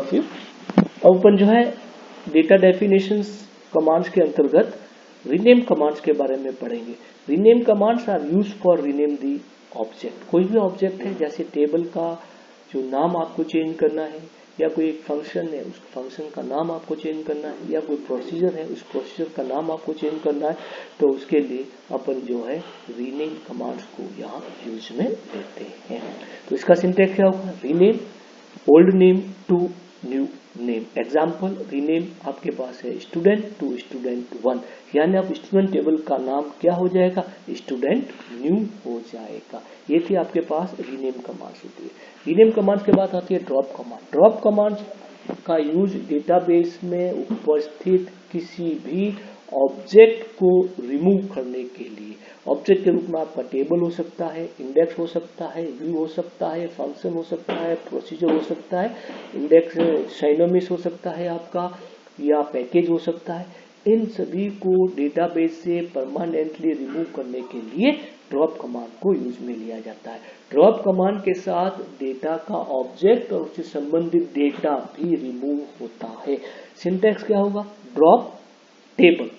Of you. अब अपन जो है डेटा डेफिनेशंस कमांड्स के अंतर्गत रीनेम कमांड्स के बारे में पढ़ेंगे। Rename commands are used for rename the object. कोई भी ऑब्जेक्ट है, जैसे टेबल का जो नाम आपको चेंज करना है, या कोई एक फंक्शन है उस फंक्शन का नाम आपको चेंज करना है, या कोई प्रोसीजर है उस प्रोसीजर का नाम आपको चेंज करना है, तो उसके लिए अपन जो है रीनेम कमांड्स को यहाँ यूज में लेते हैं। तो इसका सिंटैक्स क्या होगा? Rename old name to new name. Example, rename आपके पास है स्टूडेंट टू स्टूडेंट 1, यानी अब स्टूडेंट टेबल का नाम क्या हो जाएगा? स्टूडेंट न्यू हो जाएगा। ये थी आपके पास रीनेम कमांड्स होती है। रीनेम कमांड्स के बाद आती है ड्रॉप कमांड। ड्रॉप कमांड्स का यूज डेटाबेस में उपस्थित किसी भी ऑब्जेक्ट को रिमूव करने के लिए। ऑब्जेक्ट के रूप में आपका टेबल हो सकता है, इंडेक्स हो सकता है, व्यू हो सकता है, फंक्शन हो सकता है, प्रोसीजर हो सकता है, इंडेक्स साइनोमिस हो सकता है आपका, या पैकेज हो सकता है। इन सभी को डेटाबेस से परमानेंटली रिमूव करने के लिए ड्रॉप कमांड को यूज में लिया जाता है। ड्रॉप कमांड के साथ डेटा का ऑब्जेक्ट और उससे संबंधित डेटा भी रिमूव होता है। सिंटैक्स क्या होगा? Drop table,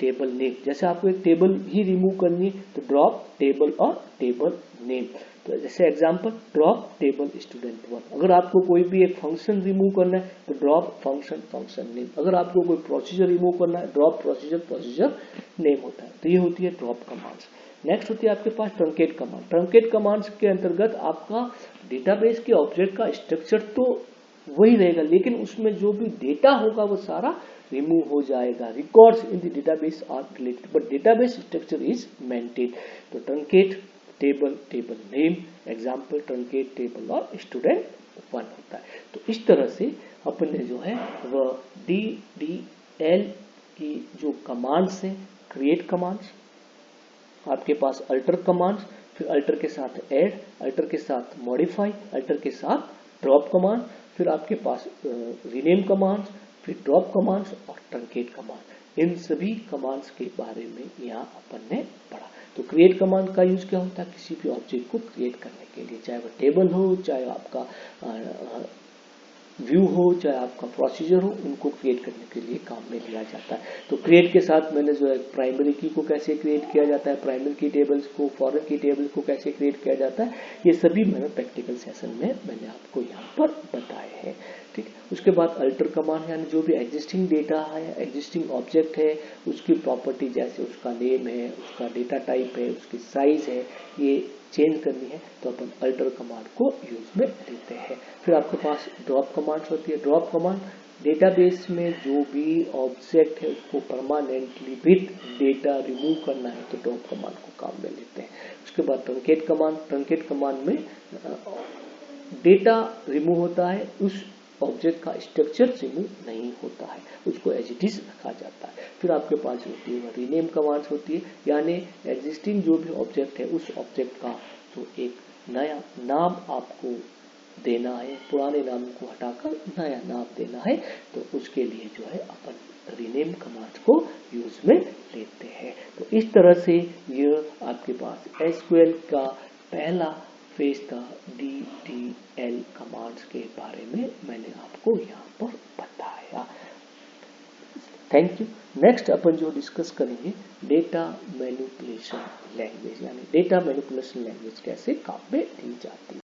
table name. जैसे आपको एक टेबल ही रिमूव करनी है तो ड्रॉप टेबल और टेबल नेम। तो जैसे एग्जांपल, ड्रॉप टेबल स्टूडेंट 1। अगर आपको कोई भी एक फंक्शन रिमूव करना है तो ड्रॉप फंक्शन फंक्शन नेम। अगर आपको कोई प्रोसीजर रिमूव करना है, ड्रॉप प्रोसीजर प्रोसीजर नेम होता है। तो ये होती है ड्रॉप कमांड्स। नेक्स्ट होती है आपके पास ट्रंकेट कमांड। ट्रंकेट कमांड्स के अंतर्गत आपका डेटाबेस के ऑब्जेक्ट का स्ट्रक्चर तो वही रहेगा, लेकिन उसमें जो भी डेटा होगा वो सारा रिमूव हो जाएगा। Records in the database are deleted but database structure is maintain. तो truncate table, table name, example truncate table और स्टूडेंट 1 होता है। तो इस तरह से अपन ने जो है वह DDL की जो कमांड्स हैं, क्रिएट कमांड्स, आपके पास अल्टर कमांड्स, फिर अल्टर के साथ ऐड, अल्टर के साथ मॉडिफाई, अल्टर के साथ ड्रॉप कमांड, फिर आपके पास रीनेम कमांड्स, फिर ड्रॉप कमांड्स और ट्रंकेट कमांड। इन सभी कमांड्स के बारे में यहाँ अपन ने पढ़ा। तो क्रिएट कमांड का यूज क्या होता है? किसी भी ऑब्जेक्ट को क्रिएट करने के लिए, चाहे वो टेबल हो, चाहे आपका व्यू हो, चाहे आपका प्रोसीजर हो, उनको क्रिएट करने के लिए काम में लिया जाता है। तो क्रिएट के साथ मैंने जो है प्राइमरी की को कैसे क्रिएट किया जाता है, प्राइमरी की टेबल्स को, फॉरेन की टेबल्स को कैसे क्रिएट किया जाता है, ये सभी मैंने प्रैक्टिकल सेशन में मैंने आपको यहाँ पर बताए हैं। ठीक है। उसके बाद अल्टर कमांड, यानी जो भी एग्जिस्टिंग डेटा है, एग्जिस्टिंग ऑब्जेक्ट है, उसकी प्रॉपर्टी जैसे उसका नेम है, उसका डेटा टाइप है, उसकी साइज है, ये चेंज करनी है तो अपन अल्टर कमांड को यूज में लेते हैं। फिर आपके पास ड्रॉप कमांड होती है। ड्रॉप कमांड डेटाबेस में जो भी ऑब्जेक्ट है उसको परमानेंटली विद डेटा रिमूव करना है तो ड्रॉप कमांड को काम में लेते हैं। उसके बाद ट्रंकेट कमांड, ट्रंकेट कमांड में डेटा रिमूव होता है, उस ऑब्जेक्ट का स्ट्रक्चर रिमूव नहीं होता है, उसको एज इट इज रखा जाता है। फिर आपके पास होती है रीनेम कमांड्स होती है, यानी एग्जिस्टिंग जो भी ऑब्जेक्ट है उस ऑब्जेक्ट का जो एक नया नाम आपको देना है, पुराने नाम को हटाकर नया नाम देना है, तो उसके लिए जो है अपन रीनेम कमांड को यूज में लेते हैं। तो इस तरह से यह आपके पास एसक्यूएल का पहला फेज था। DDL कमांड्स के बारे में मैंने आपको यहाँ पर बताया। Thank you. नेक्स्ट अपन जो डिस्कस करेंगे डेटा मैनिपुलेशन लैंग्वेज, यानी डेटा मैनिपुलेशन लैंग्वेज कैसे काम में ली जाती है।